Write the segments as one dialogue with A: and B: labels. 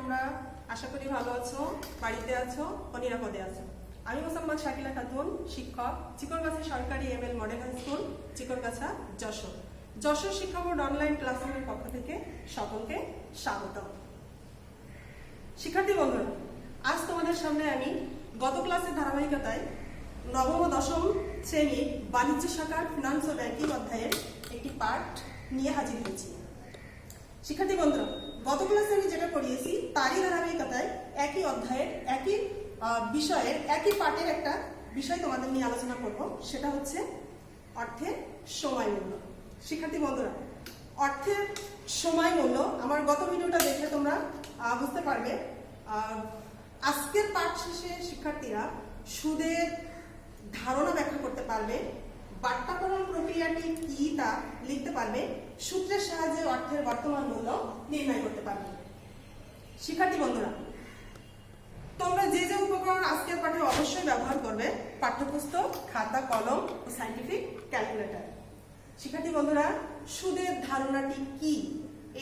A: তোমরা? আশা করি ভালো আছো, বাড়িতে আছো ও নিরাপদে আছো। আমি মোসাম্মদ শাকিলা খাতুন, শিক্ষক, চিকনগাছা সরকারি ML model high school, Chikangachha, Jessore. Jessore শিক্ষা বোর্ড অনলাইন ক্লাসরুমের পক্ষ থেকে সকলকে স্বাগতম। শিক্ষার্থী বন্ধুরা, আজ তোমাদের সামনে আমি গত ক্লাসের ধারাবাহিকতায় নবম ও দশম শ্রেণীর বাণিজ্য শাখার ফিনান্স ও ব্যাংকিং অধ্যায়ের একটি পাঠ নিয়ে হাজির হয়েছি। শিক্ষার্থী বন্ধুরা, গত ক্লাসে আমি যেটা পড়িয়েছি তারই ধারাবাহিকতায় একই অধ্যায়ের একই বিষয়ের একই পাঠের একটা বিষয় তোমাদের নিয়ে আলোচনা করব, সেটা হচ্ছে অর্থের সময় মূল্য। শিক্ষার্থী বন্ধুরা, অর্থের সময় মূল্য আমার গত ভিডিওটা দেখে তোমরা বুঝতে পারবে। আজকের পাঠ শেষে শিক্ষার্থীরা সুদের ধারণা ব্যাখ্যা করতে পারবে, বাট্টাকরণ প্রক্রিয়াটি কি তা লিখতে পারবে, সূত্রের সাহায্যে অর্থের বর্তমান মূল্য নির্ণয় করতে পারবে। শিক্ষার্থী বন্ধুরা, তোমরা যে যে উপকরণ আজকের পাঠে অবশ্যই ব্যবহার করবে, পাঠ্যপুস্তক, খাতা, কলম ও সায়েন্টিফিক ক্যালকুলেটর। শিক্ষার্থী বন্ধুরা, সুদের ধারণাটি কি?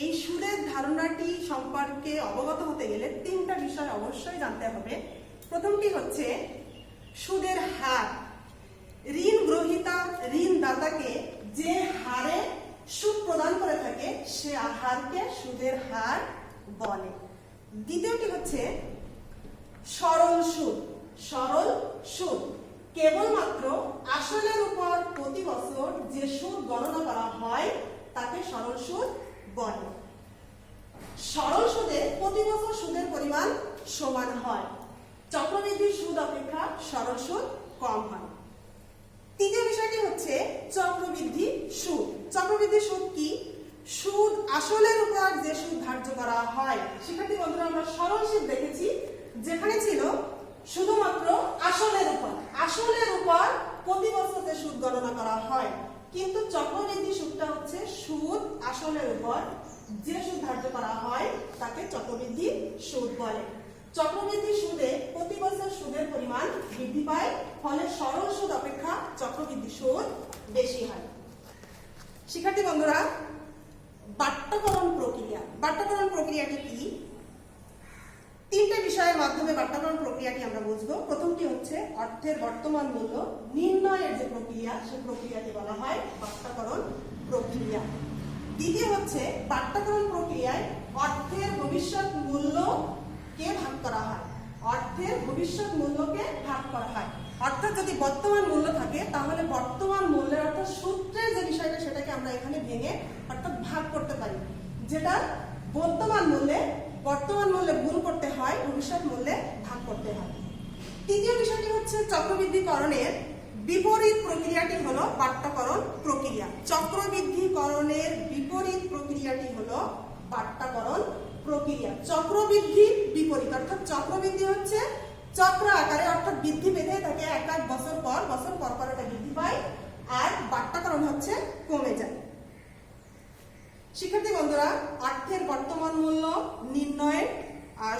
A: এই সুদের ধারণাটি সম্পর্কে অবগত হতে গেলে তিনটা বিষয় অবশ্যই জানতে হবে। প্রথমটি হচ্ছে সুদের হার। ঋণ গ্রহীতা ঋণদাতাকে যে হারে সুদ প্রদান করে থাকে সে হারকে সুদের হার বলে। দ্বিতীয়টি হচ্ছে সরল সুদ। সরল সুদ কেবলমাত্র আসলের উপর প্রতি বছর যে সুদ গণনা করা হয় তাকে সরল সুদ বলে। সরল সুদে প্রতি বছর সুদের পরিমাণ সমান হয়। চক্রবৃদ্ধি সুদ অপেক্ষা সরল সুদ কম হয়। তৃতীয় বিষয়টি হচ্ছে চক্রবৃদ্ধি সুদ। চক্রবৃদ্ধি সুদ কি? সুদ আসলের উপর যে সুদ ধার্য করা হয়। শিক্ষার্থী বন্ধুরা, আমরা সরল সুদ দেখেছি যেখানে ছিল শুধুমাত্র আসলের উপর প্রতি বছর যে সুদ গণনা করা হয়, কিন্তু চক্রবৃদ্ধি সুদটা হচ্ছে সুদ আসলের উপর যে সুদ ধার্য করা হয় তাকে চক্রবৃদ্ধি সুদ বলে। চক্রবৃদ্ধি সুদে প্রতি বছর সুদের পরিমাণ বৃদ্ধি পায়, ফলে সরল সুদ অপেক্ষা চক্রবৃদ্ধি সুদ বেশি হয়। শিক্ষার্থী বন্ধুরা, বাট্টাকরণ প্রক্রিয়া। বাট্টাকরণ প্রক্রিয়াটি কি? তিনটে বিষয়ের মাধ্যমে বাট্টাকরণ প্রক্রিয়াটি আমরা বুঝবো। প্রথমটি হচ্ছে অর্থের বর্তমান মূল্য নির্ণয়ের যে প্রক্রিয়া, সেই প্রক্রিয়াটি বলা হয় বাট্টাকরণ প্রক্রিয়া। দ্বিতীয় হচ্ছে বাট্টাকরণ প্রক্রিয়ায় অর্থের ভবিষ্যৎ মূল্যকে ভাগ করা হয়। অর্থের ভবিষ্যৎ মূল্যকে ভাগ করা হয়, অর্থাৎ যদি বর্তমান মূল্য থাকে তাহলে বর্তমান মূল্যের অর্থাৎ সূত্রের যে বিষয়টা সেটাকে আমরা এখানে ভেঙে অর্থাৎ ভাগ করতে পারি। যেটা বর্তমান মূল্যে গুণ করতে হয়, ভবিষ্যৎ মূল্যে ভাগ করতে হয়। তৃতীয় বিষয়টি হচ্ছে চক্রবৃদ্ধিকরণের বিপরীত প্রক্রিয়াটি হলো বাট্টাকরণ প্রক্রিয়া। চক্রবৃদ্ধিকরণের বিপরীত প্রক্রিয়াটি হলো বাট্টাকরণ প্রক্রিয়া। চক্রবৃদ্ধির বিপরীত অর্থাৎ চক্রবৃদ্ধি হচ্ছে চক্র আকারে অর্থাৎ বৃদ্ধি পেতে থাকে, এক বছর পর এটা বৃদ্ধি পায়, আর বাট্টাকরণ হচ্ছে কমে যায়। শিক্ষার্থী বন্ধুরা, অর্থের বর্তমান মূল্য নির্ণয়ের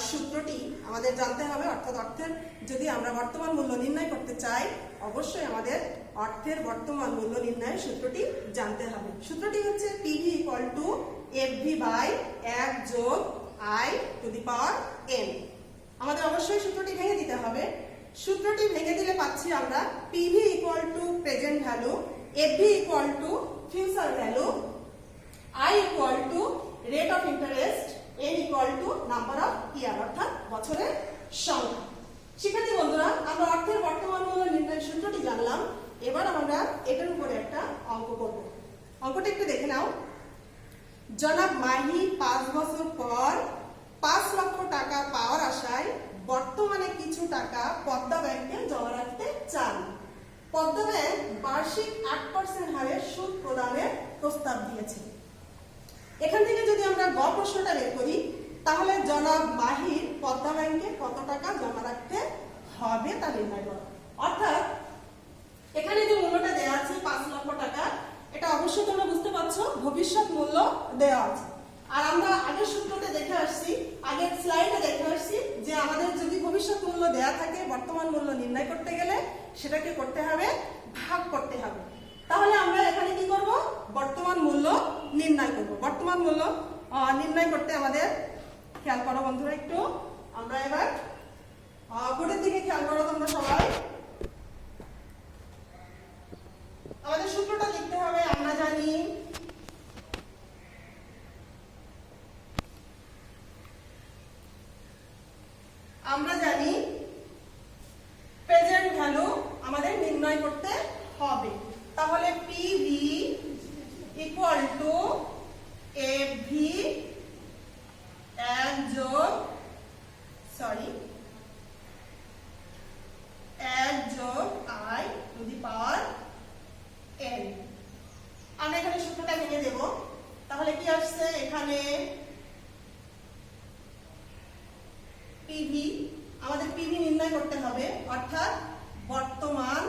A: সূত্রটি আমাদের জানতে হবে। অর্থাৎ অর্থের যদি আমরা বর্তমান মূল্য নির্ণয় করতে চাই, অবশ্যই আমাদের অর্থের বর্তমান মূল্য নির্ণয়ের সূত্রটি জানতে হবে। সূত্রটি হচ্ছে PV equal to FV by 1 যোগ I to the power N. আমাদের অবশ্যই সূত্রটি ভেঙে দিতে হবে। সূত্রটি ভেঙে দিলে পাচ্ছি আমরা PV equal two present value, FV equal to future value, I equal to rate of interest, N equal to number of year অর্থাৎ বছরের সংখ্যা। শিক্ষার্থী বন্ধুরা, আমরা অর্থের বর্তমান মূল্য নির্ণয়ের সূত্রটি জানলাম। এবার আমরা এটার উপরে একটা অঙ্ক করব। অঙ্কটা একটু দেখে নাও। জনাব মাহি 5 বছর পর 5 লক্ষ টাকা পাওয়ার আশায় বর্তমানে কিছু টাকা পদ্মা ব্যাংকে জমা রাখতে চান। পদ্মা ব্যাংক বার্ষিক 8% হারে সুদ প্রদানের প্রস্তাব দিয়েছে। এখান থেকে যদি আমরা গ প্রশ্নটা বের করি, তাহলে জনাব মাহির পদ্মা ব্যাংকে কত টাকা জমা রাখতে হবে তা নির্ণয় করো। অর্থাৎ এখানে যে মূল্যটা দেওয়া আছে 5 লক্ষ টাকা, এটা অবশ্যই তোমরা বুঝতে পারছো ভবিষ্যৎ মূল্য দেওয়া আছে। আর আমরা আগের সূত্রটা দেখে আসছি, আগের স্লাইডে দেখে আসছি যে আমাদের যদি ভবিষ্যৎ মূল্য দেওয়া থাকে, বর্তমান মূল্য নির্ণয় করতে গেলে সেটাকে করতে হবে ভাগ করতে হবে। তাহলে আমরা এখানে কি করব? বর্তমান মূল্য নির্ণয় করব। বর্তমান মূল্য নির্ণয় করতে আমাদের খেয়াল করো বন্ধুরা একটু, আমরা এবার বোর্ডের দিকে খেয়াল করো তোমরা সবাই। আমাদের সূত্রটা লিখতে হবে। আমরা জানি প্রেজেন্ট ভ্যালু আমাদের নির্ণয় করতে হবে। তাহলে পিভি ইকুয়াল টু এফভি এক যোগ I to the power N. আমরা এখানে সূত্রটা ভেঙে দেব। তাহলে কি আসছে এখানে পিভি, আমাদের পিভি নির্ণয় করতে হবে, অর্থাৎ বর্তমান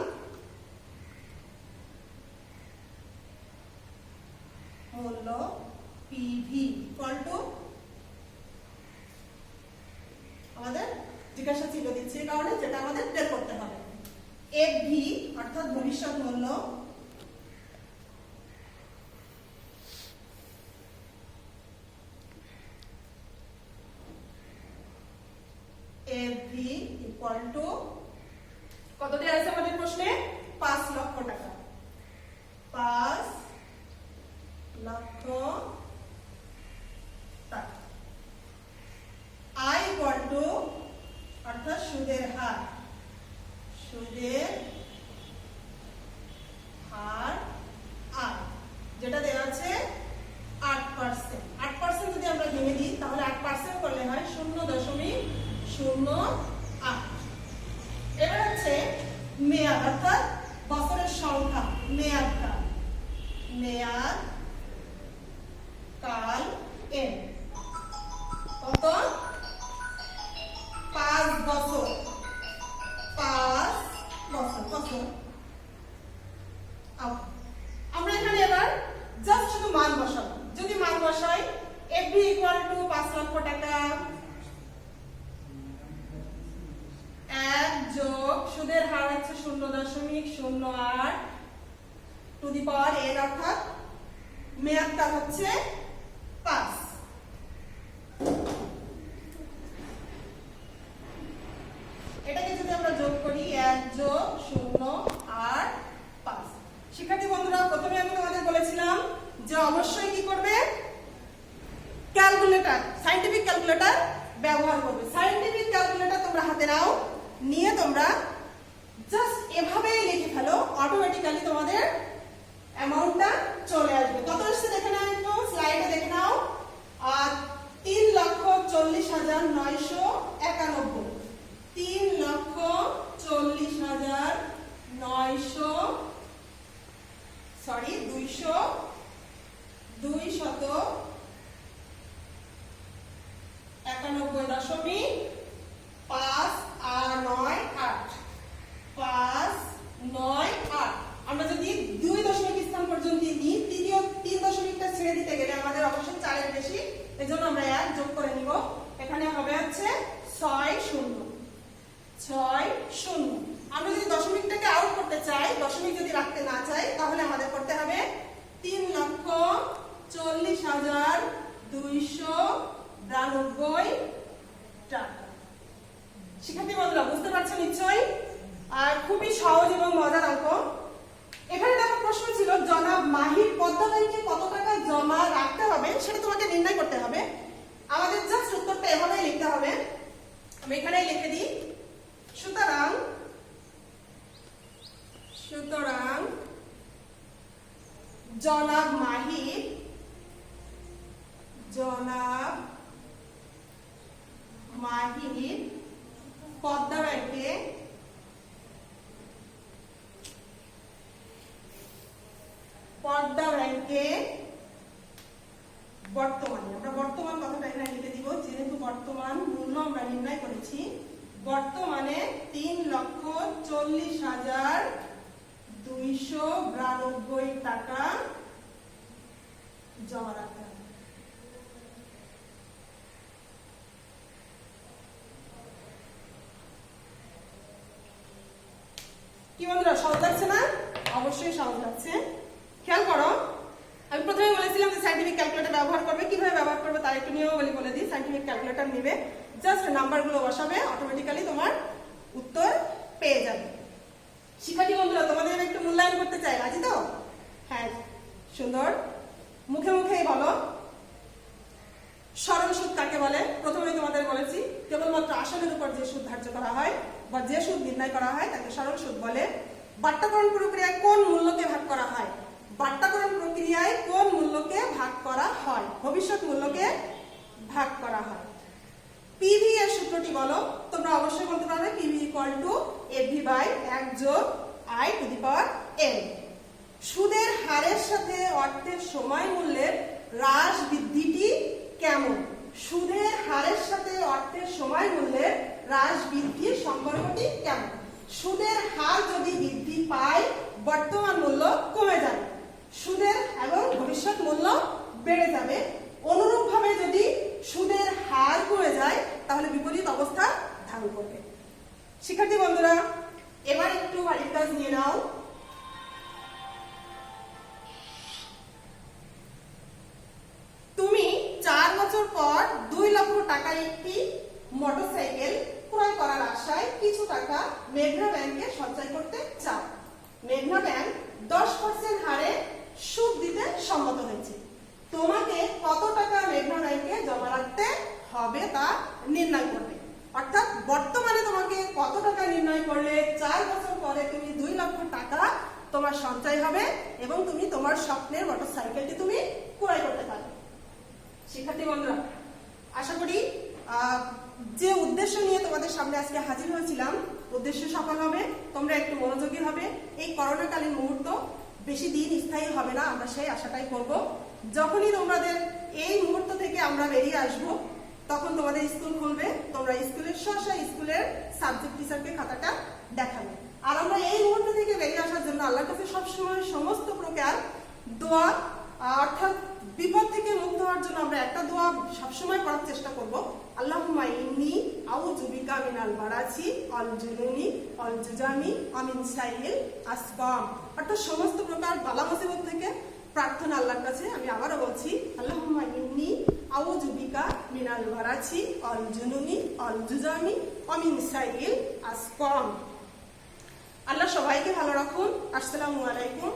A: মূল্য পিভি ইকুয়াল টু, আমাদের জিজ্ঞাসা চিহ্ন দিচ্ছে এই কারণে, যেটা আমাদের বের করতে হবে, এফভি অর্থাৎ ভবিষ্যৎ মূল্য এফভি ইকুয়াল টু কত দেওয়া আছে আমাদের প্রশ্নে? 5 লক্ষ টাকা। 5 লক্ষ টাকা। আই ইকুয়াল টু অর্থাৎ সুদের হার, আই যেটা দেওয়া আছে 8%। 8% যদি আমরা ভেঙে দিই তাহলে 8% করলে হয় 0.08। এবার হচ্ছে মেয়াদ অর্থাৎ বছরের সংখ্যা, মেয়াদ কাল এন কত? 5 বছর। আমরা এখানে এবার জাস্ট শুধু মান বসাবো। যদি মান বসাই এফভি ইকুয়াল টু 5 লক্ষ টাকা, 1 যোগ সুদের হার হচ্ছে 0.08 টু দি পাওয়ার এন, অর্থাৎ মেয়াদটা হচ্ছে 5। এটাকে যদি আমরা যোগ করি 1 যোগ 0 আর 5। শিক্ষার্থী বন্ধুরা, প্রথমে আমি তোমাদের বলেছিলাম যে অবশ্যই কি করবে? ক্যালকুলেটর, সায়েন্টিফিক ক্যালকুলেটর ব্যবহার করবে। সায়েন্টিফিক ক্যালকুলেটর তোমরা হাতে নাও, নিয়ে তোমরা জাস্ট এভাবেই লিখে ফেলো, অটোমেটিক্যালি তোমাদের অ্যামাউন্টটা চলে আসবে। কত আসছে দেখে নাও, একটু স্লাইডে দেখে নাও। 3,40,991। 291,998,598। আমরা যদি 2 দশমিক স্থান পর্যন্ত নিই, তৃতীয় 3 দশমিকটা ছেড়ে দিতে গেলে আমাদের অবশ্যই 4 এর বেশি, এজন্য আমরা 1 যোগ করে নিব। এখানে হবে হচ্ছে 60। আমরা যদি দশমিকটাকে আউট করতে চাই, দশমিক যদি রাখতে না চাই, তাহলে আমাদের করতে হবে 3,40,292 টাকা। শিক্ষার্থী বন্ধুরা বুঝতে পারছো নিশ্চয়ই? আর খুবই সহজ এবং মজার অঙ্ক। এখানে দেখো প্রশ্ন ছিল জনাব মাহির পদ্মা ব্যাংকে কত টাকা জমা রাখতে হবে সেটা তোমাকে নির্ণয় করতে হবে। আমাদের জাস্ট উত্তরটা এভাবেই লিখতে হবে। আমি এখানেই লিখে দিই। সুতরাং জনাব মাহির পদ্মা ব্যাংকে বর্তমানে, আমরা বর্তমান কথাটা এখানে লিখে দিব, যেহেতু বর্তমান মূল্য আমরা নির্ণয় করেছি, বর্তমানে 3,40,292 টাকা জমা রাখতে হবে। কি বন্ধুরা, সহজ লাগছে না? অবশ্যই সহজ লাগছে। খেয়াল করো, আমি প্রথমে বলেছিলাম যে সাইন্টিফিক ক্যালকুলেটর ব্যবহার করবে, কিভাবে ব্যবহার করবে তার একটু নিয়মাবলী বলে দিই। সাইন্টিফিক ক্যালকুলেটর নেবে, জাস্ট নাম্বারগুলো বসাবে, অটোমেটিক্যালি তোমার উত্তর পেয়ে যাবে। শিক্ষার্থী বন্ধুরা, তোমাদের একটু মূল্যায়ন করতে চাই, রাজি তো? হ্যাঁ, সুন্দর, মুখে মুখেই বলো। সরল সুদ কাকে বলে? প্রথমে তোমাদের বলেছি, কেবলমাত্র আসলের উপর যে সুদ ধার্য করা হয় বা যে সুদ নির্ণয় করা হয় তাকে সরল সুদ বলে। বাট্টাকরণ প্রক্রিয়ায় কোন মূল্যকে ভাগ করা হয়? বাট্টাকরণ প্রক্রিয়ায় কোন মূল্যকে ভাগ করা হয়? ভবিষ্যৎ মূল্যকে ভাগ করা হয়। পিভি এর সূত্রটি বলো। তোমরা অবশ্যই বলতে পারবে PV equal to FV by 1 যোগ I to the power N. সুদের হারের সাথে অর্থের সময় মূল্যের হ্রাস বৃদ্ধিটি কেমন? সুদের হারের সাথে অর্থের সময় মূল্যের হ্রাস বৃদ্ধির সম্পর্কটি কেমন? সুদের হার যদি বৃদ্ধি পায়, বর্তমান মূল্য কমে যাবে, সুদের এবং ভবিষ্যৎ মূল্য বেড়ে যাবে। অনুরূপভাবে যদি সুদের হার কমে যায় তাহলে বিপরীত অবস্থা ধারণ করবে। শিক্ষার্থী বন্ধুরা, এবার একটু বাড়ির কাজ নিয়ে নাও। তুমি 4 বছর পর 2 লক্ষ টাকার একটি মোটরসাইকেল ক্রয় করার আশায় কিছু টাকা মেঘনা ব্যাংকে সঞ্চয় করতে চাও। মেঘনা ব্যাংক 10% হারে সুদ দিতে সম্মত হয়েছে। তোমাকে কত টাকা মেঘনা ব্যাংকে জমা রাখতে হবে তা নির্ণয় করবে। অর্থাৎ বর্তমানে তোমাকে কত টাকা নির্ণয় করলে 4 বছর পরে তুমি 2 লক্ষ টাকা তোমার সঞ্চয় হবে এবং তুমি তোমার স্বপ্নের মোটরসাইকেলটি তুমি ক্রয় করতে পারবে। শিক্ষার্থী বন্ধুরা, আশা করি যে উদ্দেশ্য নিয়ে তোমাদের সামনে আজকে হাজির হয়েছিলাম উদ্দেশ্য সফল হবে। তোমরা একটু মনোযোগী হবে। এই করোনাকালীন মুহূর্ত বেশি দিন স্থায়ী হবে না, আমরা সেই আশাটাই করব। যখনই তোমাদের এই মুহূর্ত থেকে আমরা বেরিয়ে আসব, তখন তোমাদের স্কুল খুলবে, তোমরা স্কুলের স্কুলের সাবজেক্ট টিচারকে খাতাটা দেখাবে। আর আমরা এই মুহূর্ত থেকে বেরিয়ে আসার জন্য আল্লাহর কাছে সবসময় সমস্ত প্রকার দোয়া, অর্থাৎ বিপদ থেকে মুক্ত হওয়ার জন্য আমরা একটা দোয়া সবসময় করার চেষ্টা করব। আল্লাহুম্মা ইন্নী আউযু বিকা মিনাল বারাসি আল জুনুনি আল জুজামি আমিন সাইল আসকাম। অর্থাৎ সমস্ত প্রকার বালা মুসিবত থেকে প্রার্থনা আল্লাহর কাছে। আমি আবারও বলছি, আল্লাহুম্মা ইন্নী আউযু বিকা মিনাল বারাসি আল জুনুনি আল জুজামি আমিন সাইল আসকাম। আল্লাহ সবাইকে ভালো রাখুন। আসসালামু আলাইকুম।